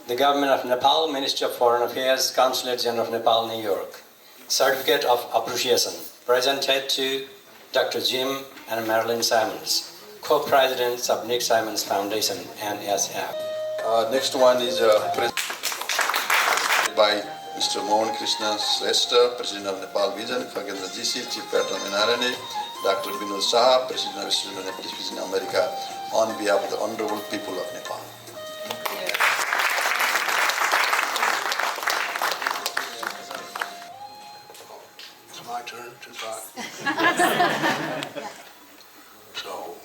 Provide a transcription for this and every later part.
the Government of Nepal, Ministry of Foreign Affairs, Consulate General of Nepal, New York. Certificate of Appreciation presented to Dr.Jim and Marilyn Simons, co-presidents of Nick Simons Foundation and SF. Next one is by Mr. Mohan Krishna Shrestha, President of Nepal Vision, Khagendra GC, Chief Patron NRNA, Dr. Vinod Saha, President of Student of Nepal Vision America, on behalf of the honorable people of Nepal. It's my turn to talk. So,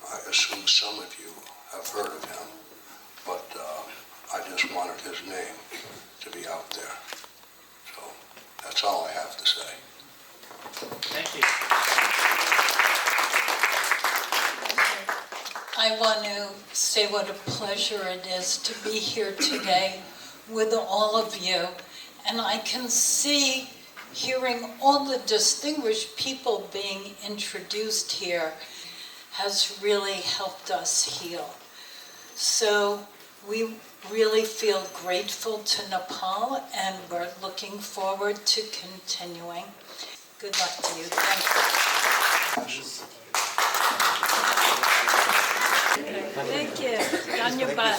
I assume some of you have heard of him, but I just wanted his name to be out there. So, that's all I have to say. Thank you. I want to say what a pleasure it is to be here today with all of you. And I can see, hearing all the distinguished people being introduced here has really helped us heal. So we really feel grateful to Nepal, and we're looking forward to continuing. Good luck to you. Thank you. Thank you. Dhanyabad.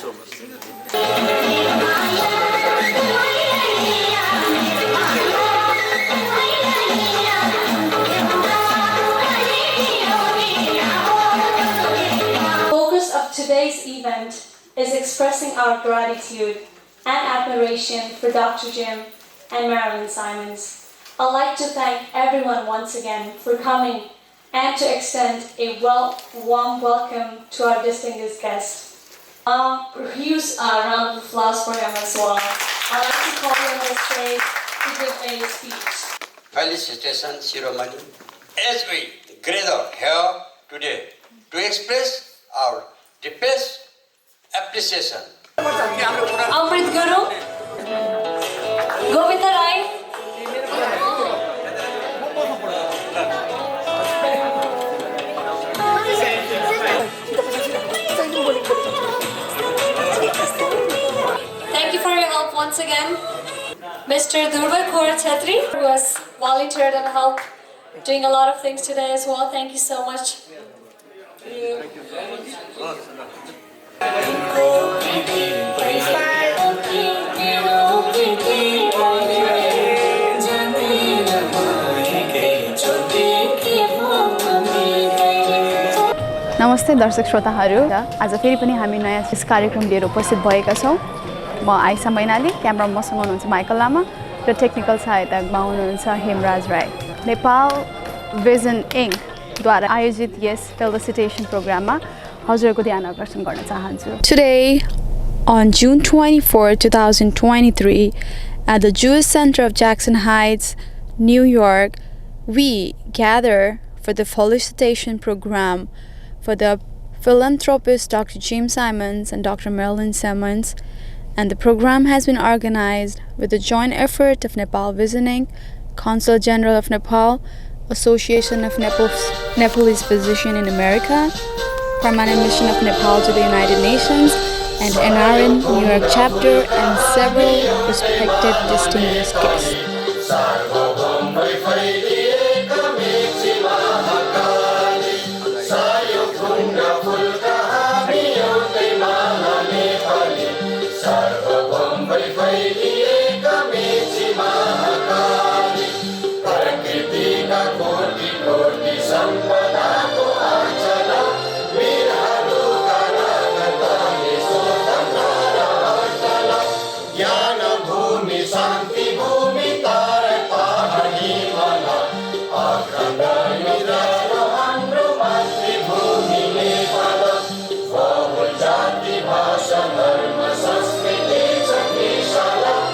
The focus of today's event is expressing our gratitude and admiration for Dr. Jim and Marilyn Simons. I'd like to thank everyone once again for coming and to extend a warm welcome to our distinguished guest. Use a round of applause for him as well. I'd like to call him on the stage to give a speech. Felicitation ceremony. As we gather here today to express our deepest appreciation. Amrit Guru, Govinda Rai, thank you for your help once again. Mr. Durva Kaur Chetri, who has volunteered and helped doing a lot of things today as well. Thank you so much. Thank you. नमस्ते दर्शक श्रोताहरू आज फेरि पनि हामी नयाँ yes कार्यक्रम लिएर उपस्थित भएका छौं म आइसा मैनाली क्यामेरा मसँग हुनुहुन्छ माइकल लामा र टेक्निकल सहायतामा हुनुहुन्छ हेमराज राय नेपाल भिजन इंक द्वारा आयोजित यस फेलिसिटेसन प्रोग्राममा हजुरको ध्यान आकर्षण गर्न चाहन्छु Today on June 24, 2023 at the Jewish Center of Jackson Heights, New York, we gather for the felicitation program for the philanthropist Dr.Jim Simons and Dr.Marilyn Simons, and the program has been organized with the joint effort of Nepal Vision Inc., Consul General of Nepal, Association of Nepalese Physicians in America, Permanent Mission of Nepal to the United Nations, and NRN New York chapter, and several respected distinguished guests. Sala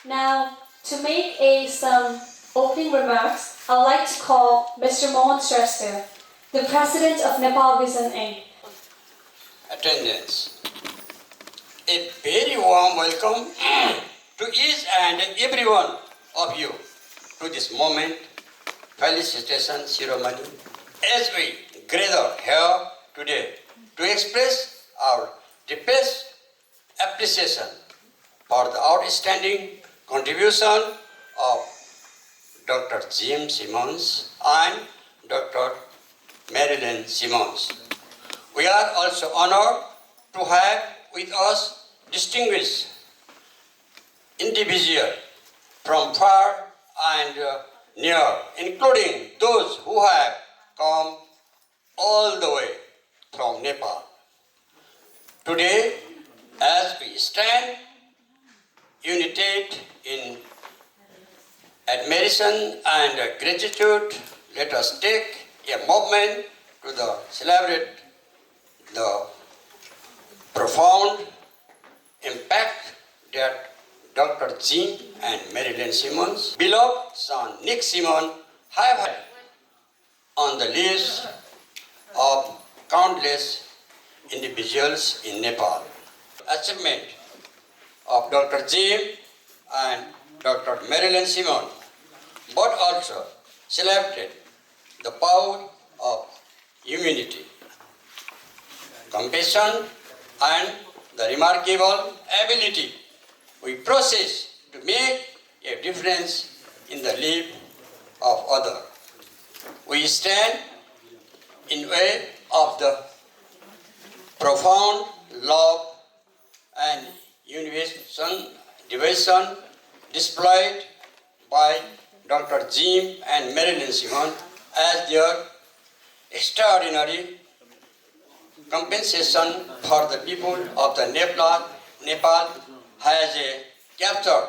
Now, to make some opening remarks, I'd like to call Mr. Mohan Shrestha, the President of Nepal Vision Inc. Attendance. A very warm welcome to each and every one of you to this moment, felicitation ceremony, as we gather here today to express our deepest appreciation for the outstanding contribution of Dr.Jim Simmons and Dr. Marilyn Simmons. We are also honored to have with us distinguished individuals from far and near, including those who have come all the way from Nepal. Today, as we stand united in admiration and gratitude, let us take a moment to celebrate the profound impact that Dr. Jim and Marilyn Simmons, beloved son Nick Simmons, have had on the list of countless individuals in Nepal. Achievement of Dr. Jim and Dr. Marilyn Simmons, but also celebrated the power of humanity, compassion, and the remarkable ability we possess to make a difference in the life of others. We stand in way of the profound love and devotion displayed by Dr. Jim and Marilyn Simmons as their extraordinary compensation for the people of the Nepal has captured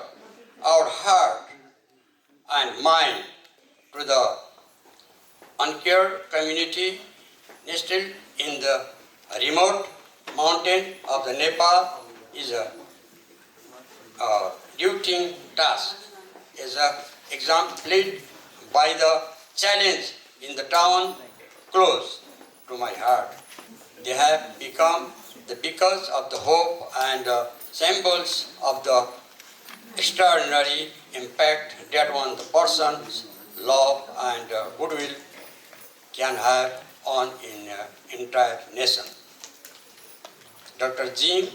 our heart and mind to the uncared community nestled in the remote mountain of the Nepal is a daunting task, is exemplified by the challenge in the town close to my heart. They have become the beacons of the hope and symbols of the extraordinary impact that one person's love and goodwill can have on an entire nation. Dr. Jim,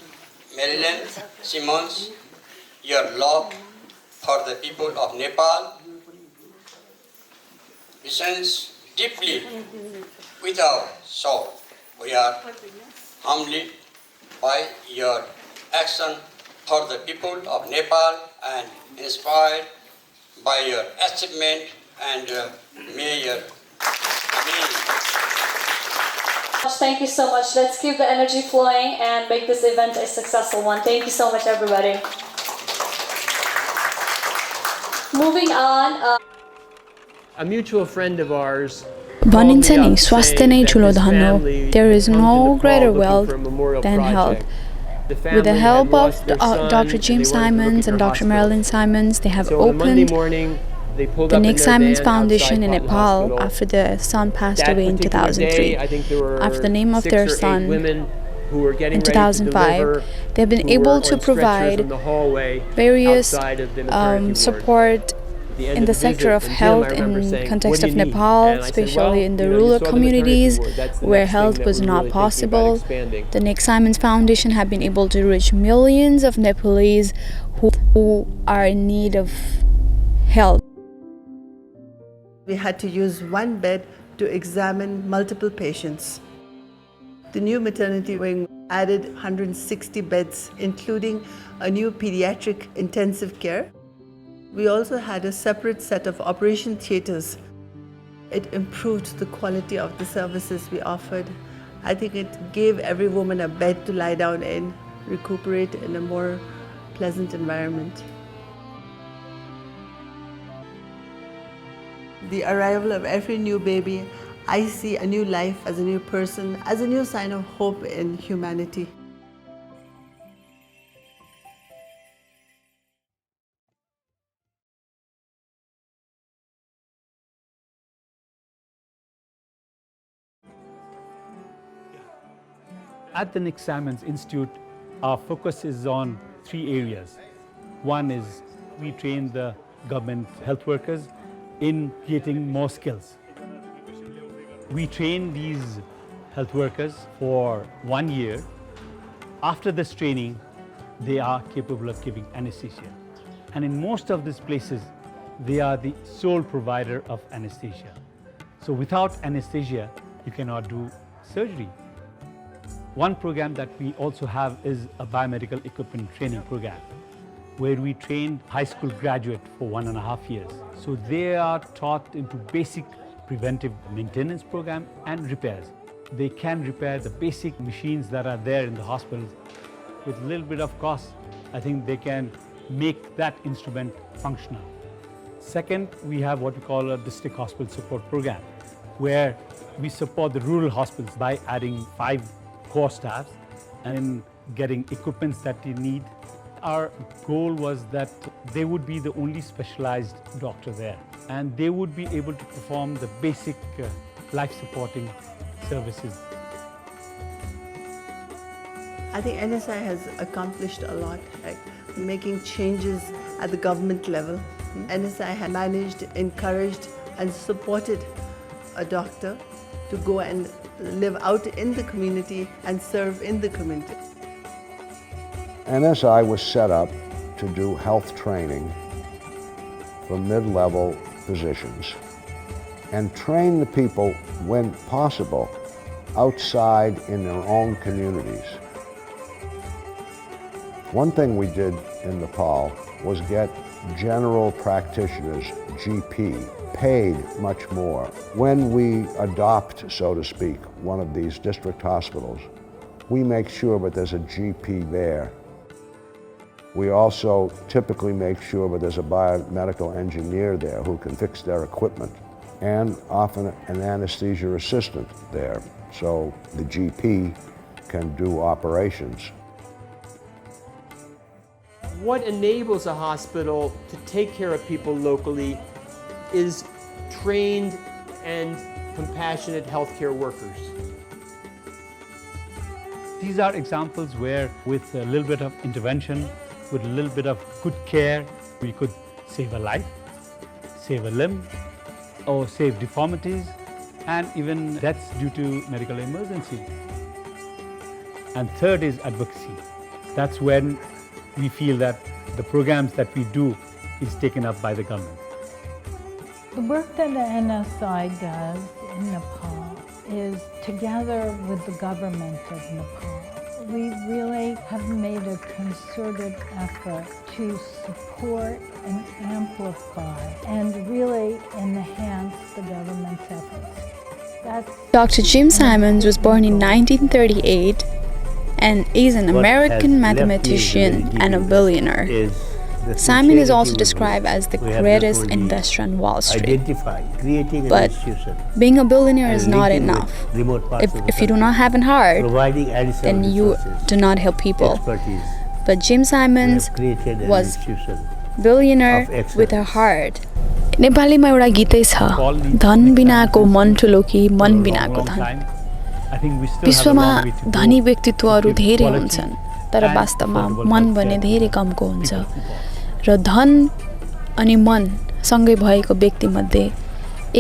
Marilyn Simmons, your love for the people of Nepal listens deeply with our soul. We are humbled by your action for the people of Nepal and inspired by your achievement and may your Thank you so much. Let's keep the energy flowing and make this event a successful one. Thank you so much, everybody. Moving on. A mutual friend of ours भनिन्छ नि स्वास्थ्य नै ठुलो धन हो. There is no greater wealth than health. With the help of Dr. Jim Simons and Dr. Marilyn Simons, they have opened the Nick Simons Foundation in Nepal after the son passed away in 2003. After the name of their son in 2005, they've been able to provide various support in the sector of health in context of Nepal, especially in the rural communities where health was not possible. The Nick Simons Foundation have been able to reach millions of Nepalese who are in need of help. We had to use one bed to examine multiple patients. The new maternity wing added 160 beds, including a new pediatric intensive care. We also had a separate set of operation theaters. It improved the quality of the services we offered. I think it gave every woman a bed to lie down in, recuperate in a more pleasant environment. The arrival of every new baby, I see a new life as a new person, as a new sign of hope in humanity. At the Nick Simons Institute, our focus is on 3 areas. One is we train the government health workers in creating more skills. We train these health workers for 1 year. After this training, they are capable of giving anesthesia. And in most of these places, they are the sole provider of anesthesia. So without anesthesia, you cannot do surgery. One program that we also have is a biomedical equipment training program, where we train high school graduates for 1.5 years. So they are taught into basic preventive maintenance program and repairs. They can repair the basic machines that are there in the hospitals with a little bit of cost. I think they can make that instrument functional. Second, we have what we call a district hospital support program, where we support the rural hospitals by adding 5 core staffs and getting equipments that they need. Our goal was that they would be the only specialized doctor there, and they would be able to perform the basic life-supporting services. I think NSI has accomplished a lot, like making changes at the government level. NSI has managed, encouraged, and supported a doctor to go and live out in the community and serve in the community. NSI was set up to do health training for mid-level physicians and train the people, when possible, outside in their own communities. One thing we did in Nepal was get general practitioners, GP, paid much more. When we adopt, so to speak, one of these district hospitals, we make sure that there's a GP there. We also typically make sure that there's a biomedical engineer there who can fix their equipment, and often an anesthesia assistant there, so the GP can do operations. What enables a hospital to take care of people locally is trained and compassionate healthcare workers. These are examples where, with a little bit of intervention, with a little bit of good care, we could save a life, save a limb, or save deformities, and even deaths due to medical emergency. And third is advocacy. That's when we feel that the programs that we do is taken up by the government. The work that the NSI does in Nepal is together with the government of Nepal. We really have made a concerted effort to support and amplify and really enhance the government's efforts. Dr. Jim Simons was born in 1938 and is an American mathematician and a billionaire. Simon is also described as the greatest investor on Wall Street. But being a billionaire is not enough. If you do not have a heart, then you do not help people. But Jim Simons was billionaire with a heart. नेपालीमा एउटा गीतै छ, धन बिनाको मन ठुलो कि मन बिनाको धन। विश्वमा धनी व्यक्तित्वहरू धेरै हुन्छन्, तर वास्तवमा मन भने धेरै कमको हुन्छ। र धन अनि मन सँगै भएको व्यक्तिमध्ये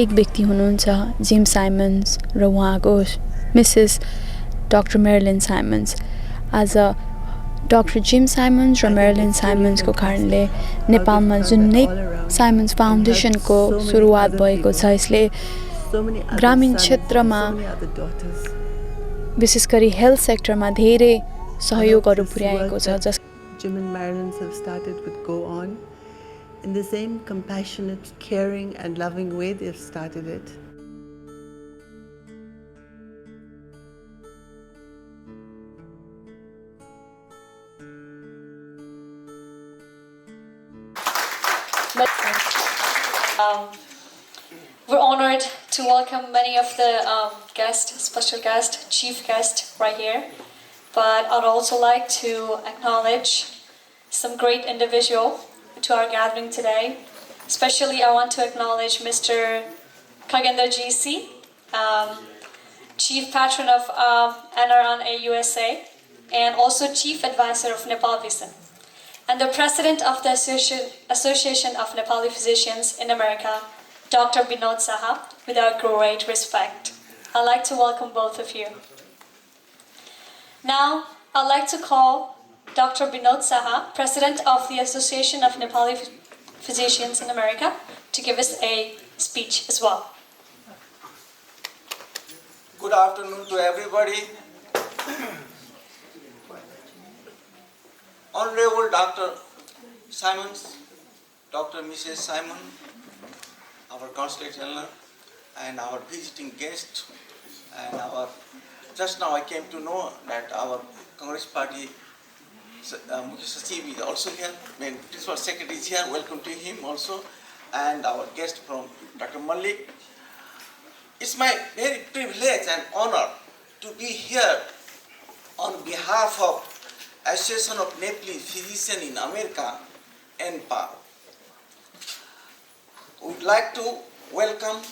एक व्यक्ति हुनुहुन्छ जिम साइमन्स र उहाँको मिसेस डक्टर मेरिलिन साइमन्स। आज डक्टर जिम साइमन्स र मेरिलिन साइमन्सको कारणले नेपालमा जुन नै साइमन्स फाउन्डेसनको सुरुवात भएको छ, यसले ग्रामीण क्षेत्रमा विशेष गरी हेल्थ सेक्टरमा धेरै सहयोगहरू पुर्याएको छ। Jim and Marilyn have started with Go On. In the same compassionate, caring and loving way they've started it. We're honored to welcome many of the guests, special guests, chief guests right here. But I'd also like to acknowledge some great individual to our gathering today. Especially I want to acknowledge Mr. Kagendaji, Chief Patron of NRNA USA, and also Chief Advisor of Nepal Vision, and the President of the Association of Nepali Physicians in America, Dr. Vinod Saha, with our great respect. I'd like to welcome both of you. Now, I'd like to call Dr. Vinod Saha, President of the Association of Nepali Physicians in America, to give us a speech as well. Good afternoon to everybody. Honorable Dr. Simons, Dr. Mrs. Simon, our Consulate General, and our visiting guest, and just now I came to know that our Congress Party Mukhya Sachiv is also here, Principal Secretary is here, welcome to him also, and our guest from Dr. Malik. It's my very privilege and honor to be here on behalf of Association of Nepali Physicians in America, NPA. We'd like to welcome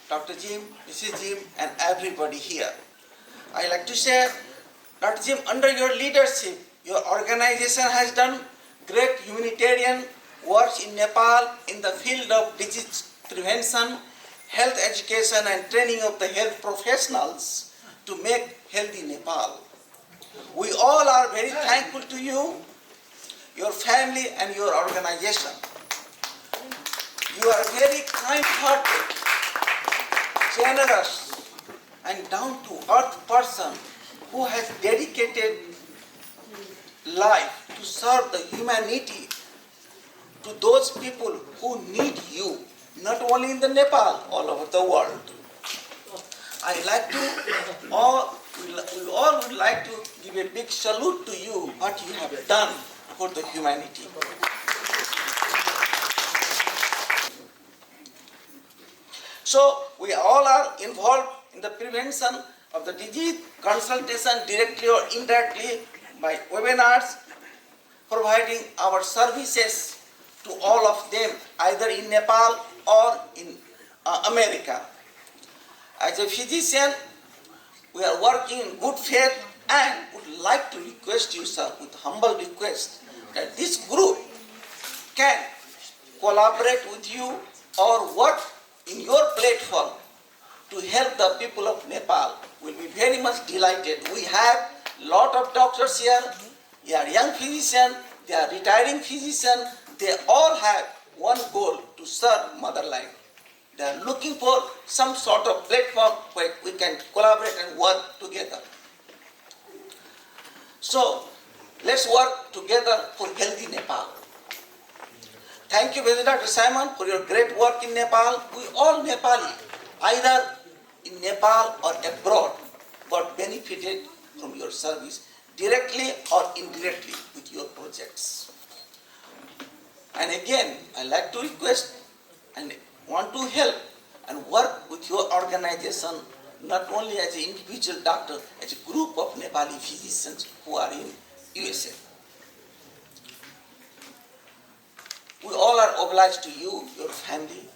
Dr. Jim, Mrs. Jim, and everybody here. I'd like to say, Dr. Jim, under your leadership, your organization has done great humanitarian work in Nepal in the field of disease prevention, health education, and training of the health professionals to make healthy Nepal. We all are very thankful to you, your family, and your organization. You are a very kind-hearted, generous, and down-to-earth person who has dedicated life to serve the humanity to those people who need you, not only in the Nepal, all over the world. I like to, we all would like to give a big salute to you, what you have done for the humanity. So we all are involved in the prevention of the disease, consultation directly or indirectly by webinars, providing our services to all of them, either in Nepal or in America. As a physician, we are working in good faith and would like to request you, sir, with humble request, that this group can collaborate with you or work in your platform to help the people of Nepal. We'll be very much delighted. We have a lot of doctors here. They are young physicians, they are retiring physicians. They all have one goal, to serve motherland. They are looking for some sort of platform where we can collaborate and work together. So, let's work together for healthy Nepal. Thank you, Dr. Simon, for your great work in Nepal. We all Nepali, either in Nepal or abroad, got benefited from your service, directly or indirectly with your projects. And again, I like to request and want to help and work with your organization, not only as an individual doctor, as a group of Nepali physicians who are in USA. We all are obliged to you, your family.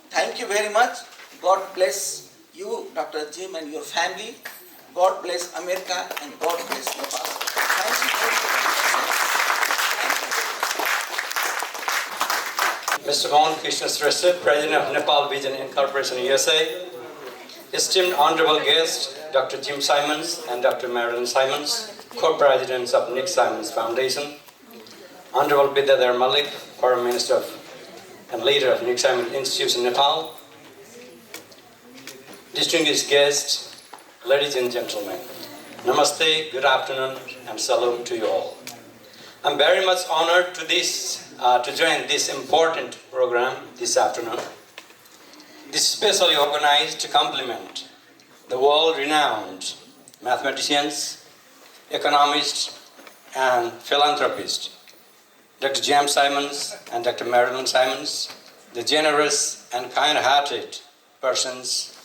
Thank you very much. God bless you, Dr. Jim, and your family. God bless America and God bless Nepal. Thank you very much. Mr. Mohan Krishna Shrestha, President of Nepal Vision Incorporation USA, esteemed honorable guests, Dr. Jim Simons and Dr. Marilyn Simons, co-presidents of Nick Simons Foundation, Honorable Bidadhar Malik, Foreign Minister and leader of Nick Simons Institute in Nepal, distinguished guests, ladies and gentlemen, namaste, good afternoon, and salute to you all. I'm very much honored to join this important program this afternoon. This is specially organized to complement the world-renowned mathematicians, economists, and philanthropists, Dr. Jim Simons and Dr. Marilyn Simons, the generous and kind-hearted persons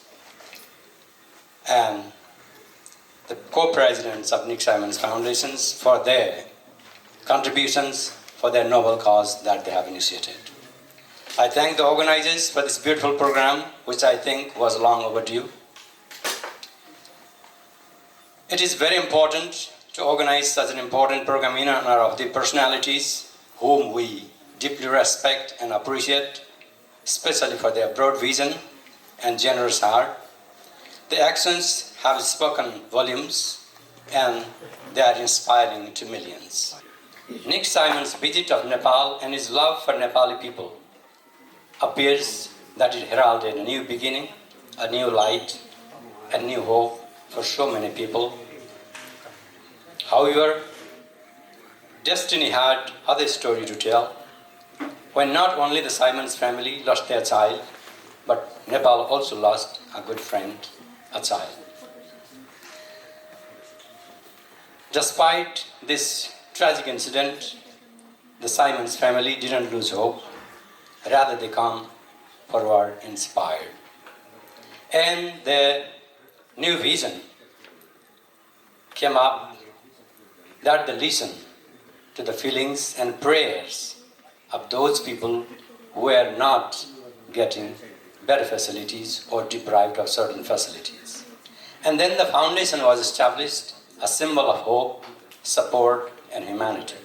and the co-presidents of Nick Simons Foundations for their contributions for their noble cause that they have initiated. I thank the organizers for this beautiful program, which I think was long overdue. It is very important to organize such an important program in honor of the personalities whom we deeply respect and appreciate, especially for their broad vision and generous heart. The actions have spoken volumes and they are inspiring to millions. Nick Simon's visit of Nepal and his love for Nepali people appears that it heralded a new beginning, a new light, a new hope for so many people. However, destiny had other story to tell when not only the Simons family lost their child, but Nepal also lost a good friend, a child. Despite this tragic incident, the Simons family didn't lose hope. Rather, they come forward inspired. And their new vision came up that they listen to the feelings and prayers of those people who were not getting better facilities or deprived of certain facilities. And then the foundation was established, a symbol of hope, support, and humanity.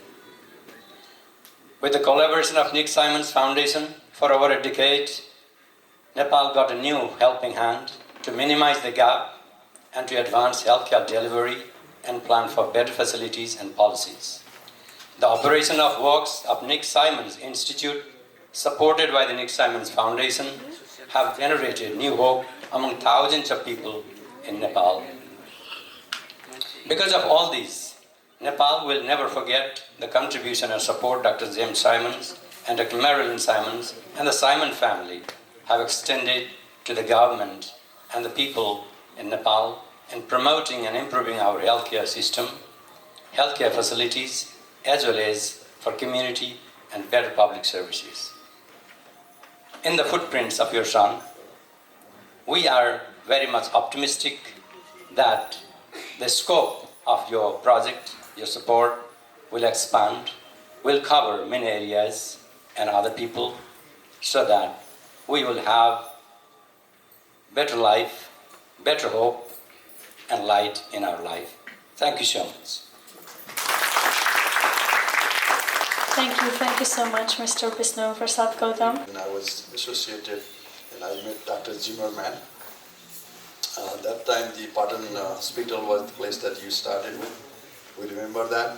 With the collaboration of Nick Simon's Foundation for over a decade, Nepal got a new helping hand to minimize the gap and to advance healthcare delivery and plan for better facilities and policies. The operation of works of Nick Simon's Institute, supported by the Nick Simon's Foundation, have generated new hope among thousands of people in Nepal. Because of all these, Nepal will never forget the contribution and support Dr. Jim Simons and Dr. Marilyn Simons and the Simon family have extended to the government and the people in Nepal in promoting and improving our healthcare system, healthcare facilities, as well as for community and better public services. In the footprints of your son, we are very much optimistic that the scope of your project, your support, will expand, will cover many areas and other people, so that we will have better life, better hope, and light in our life. Thank you so much. Thank you so much, Mr. Vishnu Prasad Gautam. When I was associated and I met Dr. Zimmerman, that time the Patan Hospital was the place that you started with. We remember that.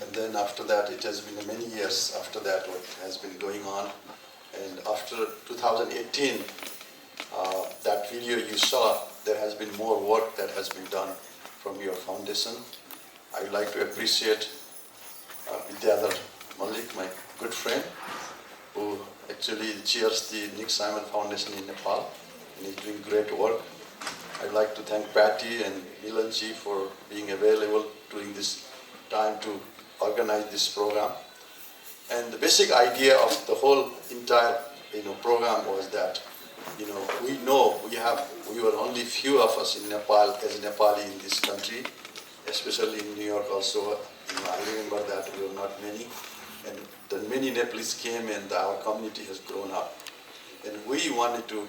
And then after that, it has been many years after that what has been going on. And after 2018, that video you saw, there has been more work that has been done from your foundation. I would like to appreciate Vidyadhar Malik, my good friend, who actually chairs the Nick Simon Foundation in Nepal, and he's doing great work. I'd like to thank Patty and Milanji for being available during this time to organize this program. And the basic idea of the whole entire program was that we were only few of us in Nepal as Nepali in this country, especially in New York also. I remember that we were not many, and then many Nepalese came and our community has grown up. And we wanted to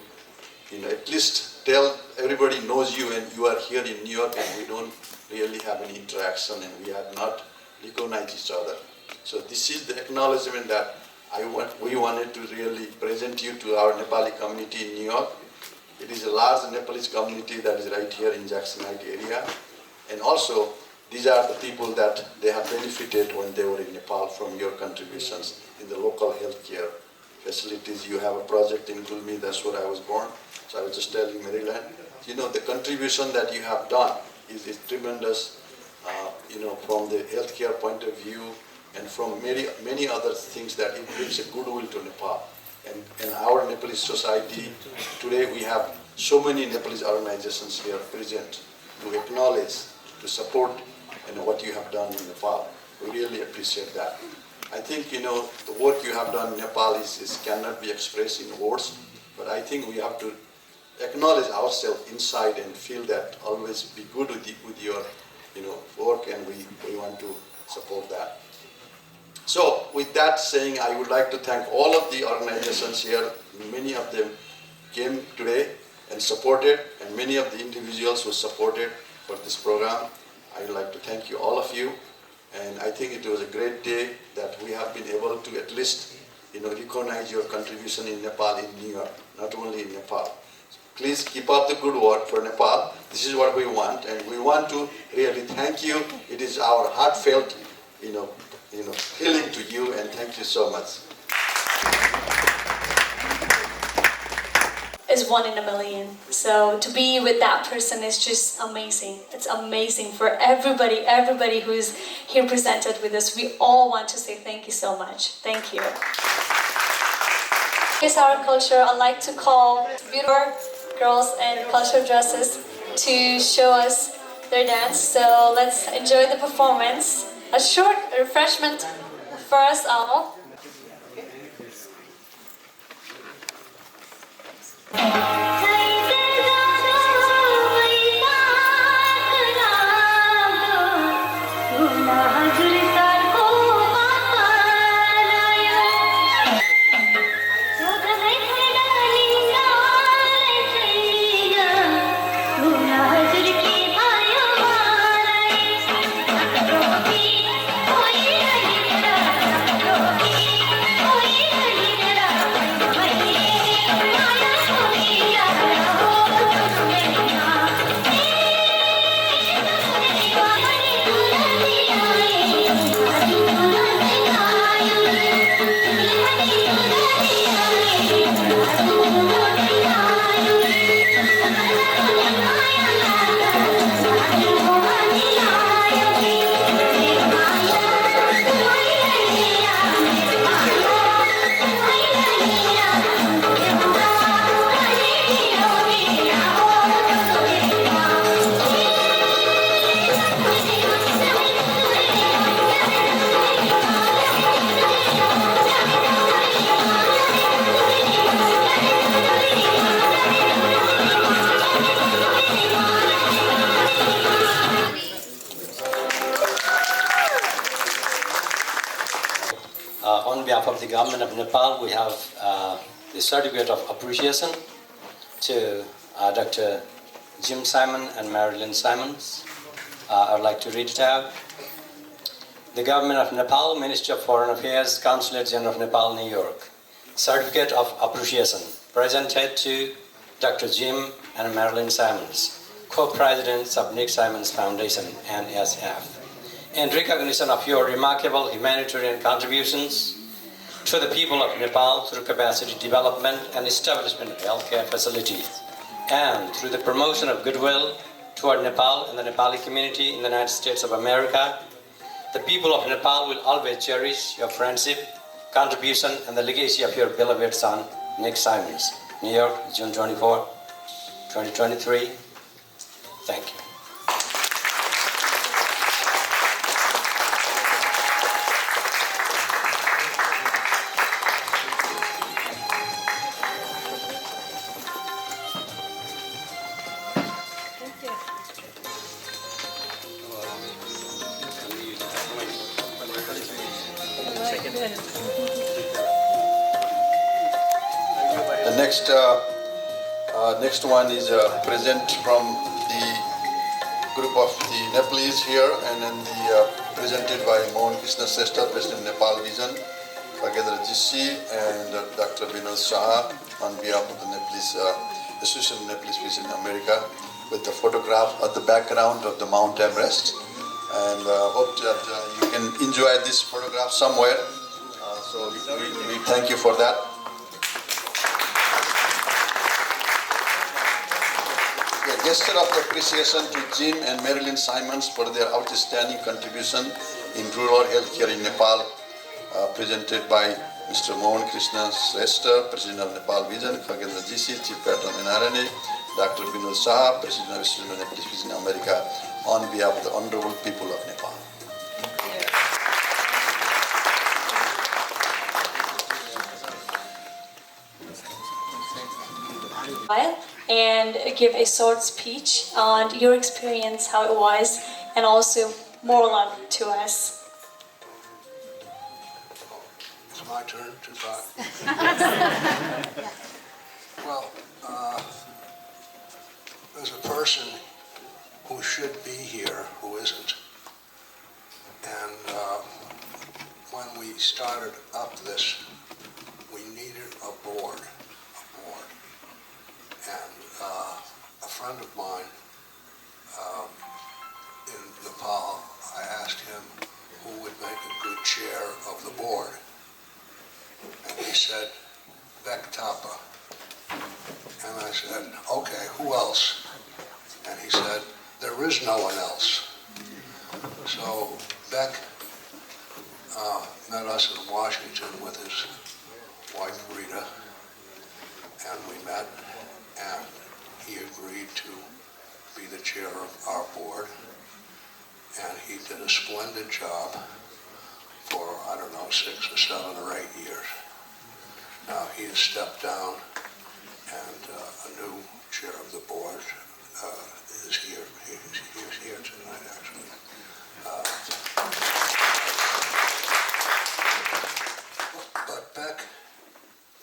at least tell everybody knows you and you are here in New York and we don't really have any interaction and we have not recognized each other. So this is the acknowledgement that we wanted to really present you to our Nepali community in New York. It is a large Nepalese community that is right here in Jackson Heights area. And also, these are the people that they have benefited when they were in Nepal from your contributions in the local healthcare facilities. You have a project in Gulmi, that's where I was born. So I was just telling Maryland, the contribution that you have done is tremendous, from the healthcare point of view and from many other things that it brings a goodwill to Nepal. And our Nepalese society, today we have so many Nepalese organizations here present to acknowledge, to support what you have done in Nepal. We really appreciate that. I think, the work you have done in Nepal cannot be expressed in words, but I think we have to acknowledge ourselves inside and feel that always be good with your work, and we want to support that. So with that saying, I would like to thank all of the organizations here. Many of them came today and supported, and many of the individuals who supported. for this program. I would like to thank you, all of you. And I think it was a great day that we have been able to at least, recognize your contribution in Nepal, in New York, not only in Nepal. Please keep up the good work for Nepal. This is what we want, and we want to really thank you. It is our heartfelt, feeling to you, and thank you so much. Is one in a million. So to be with that person is just amazing. It's amazing for everybody who's here presented with us. We all want to say thank you so much. Thank you. Here's our culture. I'd like to call beautiful girls in cultural dresses to show us their dance. So let's enjoy the performance. A short refreshment for us all. On behalf of the government of Nepal, we have the certificate of appreciation to Dr. Jim Simon and Marilyn Simons. I would like to read it out. The government of Nepal, Ministry of Foreign Affairs, Consulate General of Nepal, New York. Certificate of appreciation presented to Dr. Jim and Marilyn Simons, co-presidents of Nick Simons Foundation, NSF. In recognition of your remarkable humanitarian contributions to the people of Nepal through capacity development and establishment of healthcare facilities, and through the promotion of goodwill toward Nepal and the Nepali community in the United States of America, the people of Nepal will always cherish your friendship, contribution, and the legacy of your beloved son, Nick Simons. New York, June 24, 2023. Thank you. The next one is a present from the group of the Nepalese here, and then presented by Mohan Krishna Srestha, President of Nepal Vision, Kagendra GC, and Dr. Vinod Saha on behalf of the Nepalese Association of Nepalese Vision in America, with the photograph at the background of the Mount Everest. And hope that you can enjoy this photograph somewhere. So we thank you for that. A gesture of appreciation to Jim and Marilyn Simons for their outstanding contribution in rural healthcare in Nepal, presented by Mr. Mohan Krishna Srestha, President of Nepal Vision, Kagendra GC, Chief Dr.Marilyn, Dr. Vinod Saha, President of Nepalese Vision in America, on behalf of the honorable people of Nepal. And give a short speech on your experience, how it was, and also moral to us. It's my turn to talk. Well, as a person who should be here who isn't. And when we started up this, we needed a board. And a friend of mine in Nepal, I asked him who would make a good chair of the board. And he said, Beck Tapa. And I said, okay, who else? And he said, there is no one else. So Beck met us in Washington with his wife Rita, and we met, and he agreed to be the chair of our board, and he did a splendid job for, I don't know, 6 or 7 or 8 years. Now he has stepped down, and a new chair of the board is here. He's here tonight, actually. But Beck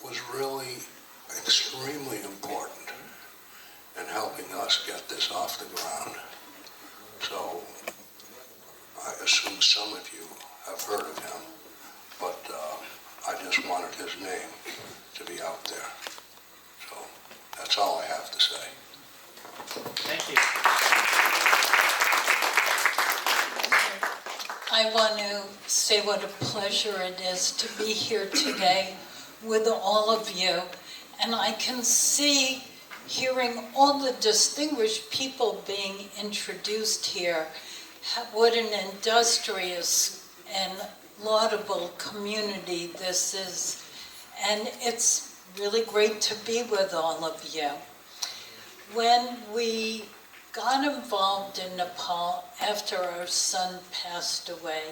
was really extremely important in helping us get this off the ground. So I assume some of you have heard of him, but I just wanted his name to be out there. So that's all I have to say. Thank you. I want to say what a pleasure it is to be here today with all of you. And I can see, hearing all the distinguished people being introduced here, what an industrious and laudable community this is. And it's really great to be with all of you. When we got involved in Nepal after our son passed away,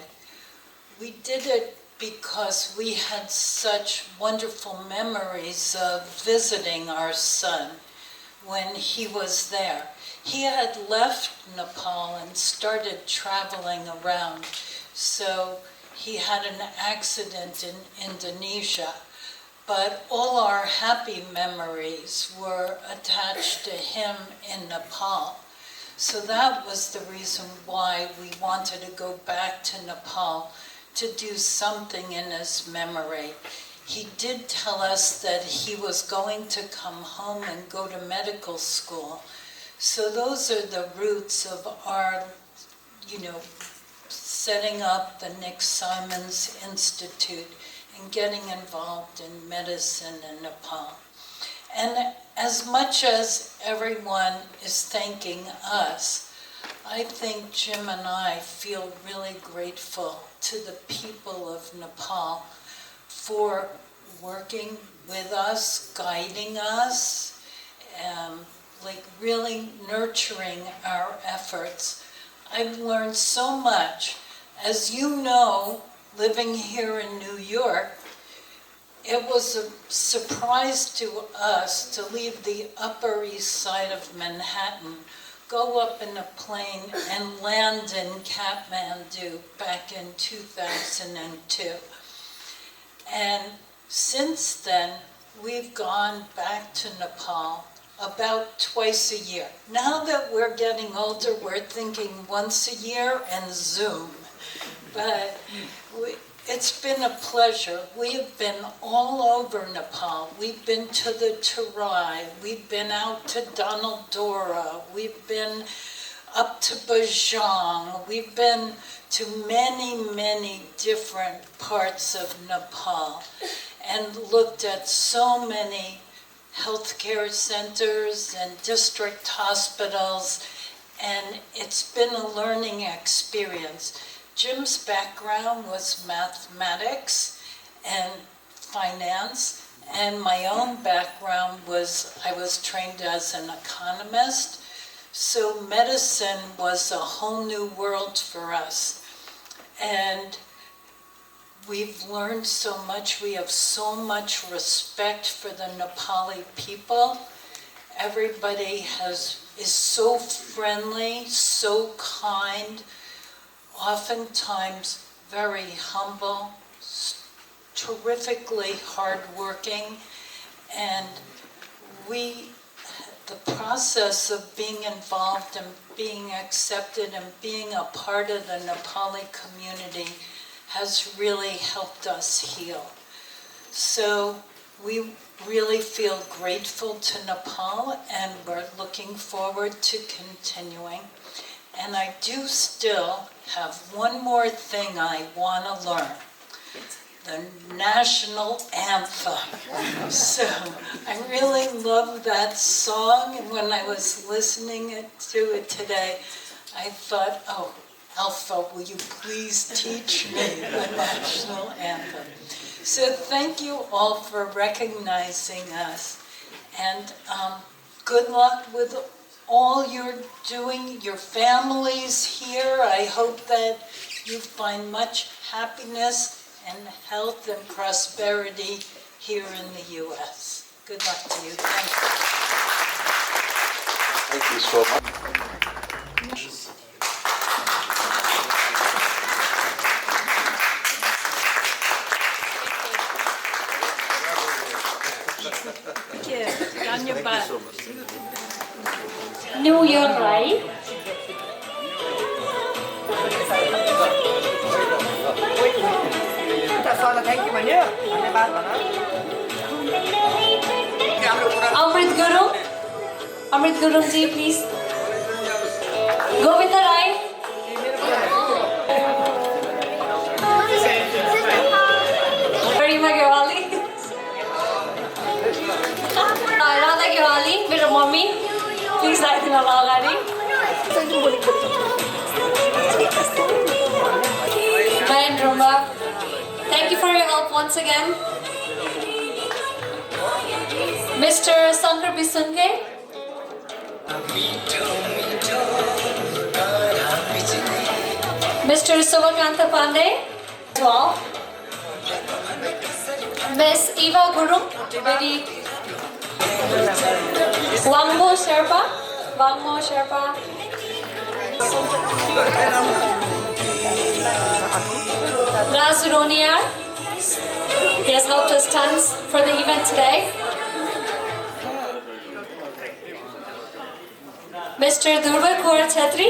we did it because we had such wonderful memories of visiting our son when he was there. He had left Nepal and started traveling around, so he had an accident in Indonesia. But all our happy memories were attached to him in Nepal. So that was the reason why we wanted to go back to Nepal to do something in his memory. He did tell us that he was going to come home and go to medical school. So those are the roots of our, setting up the Nick Simons Institute and getting involved in medicine in Nepal. And as much as everyone is thanking us, I think Jim and I feel really grateful to the people of Nepal for working with us, guiding us, really nurturing our efforts. I've learned so much. As you know, living here in New York, it was a surprise to us to leave the Upper East Side of Manhattan, go up in a plane and land in Kathmandu back in 2002. And since then, we've gone back to Nepal about twice a year. Now that we're getting older, we're thinking once a year and Zoom. But it's been a pleasure. We have been all over Nepal. We've been to the Terai. We've been out to Donaldora. We've been up to Bajang. We've been to many, many different parts of Nepal and looked at so many healthcare centers and district hospitals, and it's been a learning experience. Jim's background was mathematics and finance, and my own background was, I was trained as an economist, so medicine was a whole new world for us. And we've learned so much. We have so much respect for the Nepali people. Everybody is so friendly, so kind, oftentimes very humble, terrifically hardworking, and we the process of being involved and being accepted and being a part of the Nepali community has really helped us heal. So we really feel grateful to Nepal, and we're looking forward to continuing. And I do still have one more thing I want to learn. The national anthem. So I really love that song, and when I was listening to it today, I thought, oh, Alpha, will you please teach me the national anthem? So thank you all for recognizing us, and good luck with all you're doing, your families here. I hope that you find much happiness and health and prosperity here in the U.S. Good luck to you. Thank you. Thank you so much. New Year, right? Amrit Guru ji, please. Govinda Rai. Garima Gewali. Radha Gewali, मेरो mummy. Please राखिदिनु होला अगाडि. Mahendra, thank you for your help once again. Mr. Sankar Bisunke. Mr. Subhakanta Pandey. As well. Miss Eva Guru. Very Wangmo Sherpa. Raz Roniar. He has helped us tons for the event today. Mr. Durga Kaur Chetri,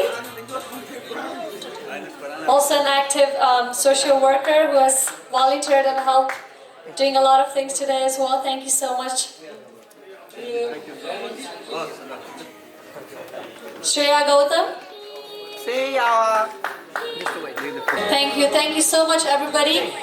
also an active social worker who has volunteered and helped doing a lot of things today as well. Thank you so much. Shreya Gautam. Thank you so much, everybody.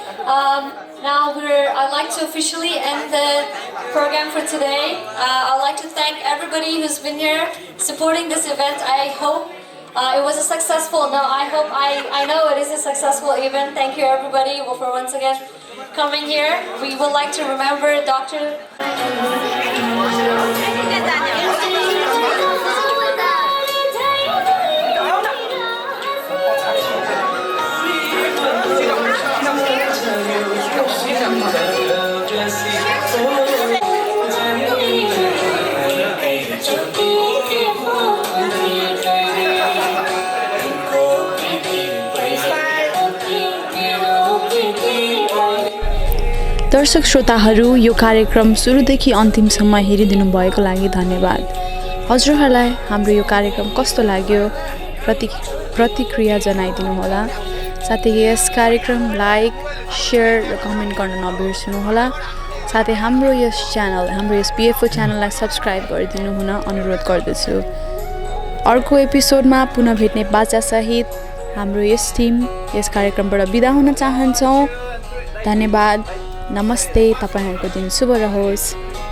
Now I'd like to officially end the program for today. I'd like to thank everybody who's been here supporting this event. I hope it was a successful. I know it is a successful event. Thank you, everybody, for once again coming here. We would like to remember Dr. दर्शक श्रोताहरू यो कार्यक्रम सुरुदेखि अन्तिमसम्म हेरिदिनु भएको लागि धन्यवाद। हजुरहरूलाई हाम्रो यो कार्यक्रम कस्तो लाग्यो प्रतिक्रिया जनाइदिनु होला। साथै यस कार्यक्रम लाइक, शेयर र कमेन्ट गर्न नबिर्सनु होला। साथै हाम्रो यस PFO च्यानललाई सब्स्क्राइब गरिदिनु हुन अनुरोध गर्दछु। अर्को एपिसोडमा पुनः भेट्ने बाचा सहित हाम्रो यस टिम यस कार्यक्रमबाट बिदा हुन चाहन्छौँ। धन्यवाद। नमस्ते। तपाईहरुको दिन शुभ रहोस्।